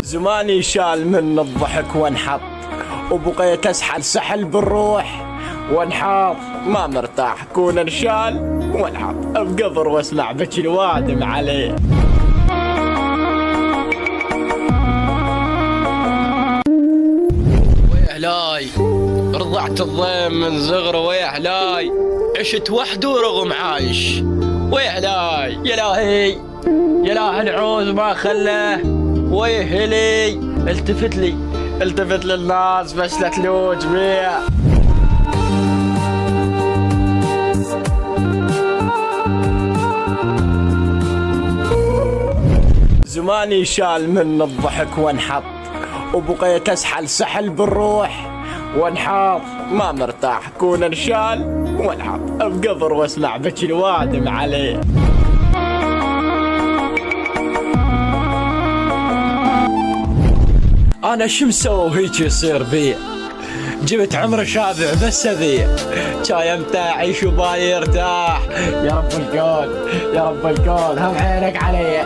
زماني شال من الضحك وانحط، وبقيت اسحل سحل بالروح وانحاط. ما مرتاح كون انشال وانحط بقبر واسمع بك الوادم عليه. ويهلاي رضعت الضيم من صغره، ويهلاي عشت وحده ورغم عايش. ويهلاي يا لاهي يا لاه العوز ما خلاه. ويهلي التفت للناس بشلت له جميع. زماني شال من الضحك وانحط، وبقيت اسحل سحل بالروح وانحاط. ما مرتاح كون انشال وانحط بقبر واسمع بك الوادم عليه. انا شو مسوي هيك يصير بي؟ جبت عمر شابع بس ابيع، شاي متاعي شو بالي يرتاح. يا رب الكون يا رب الكون هم عينك علي.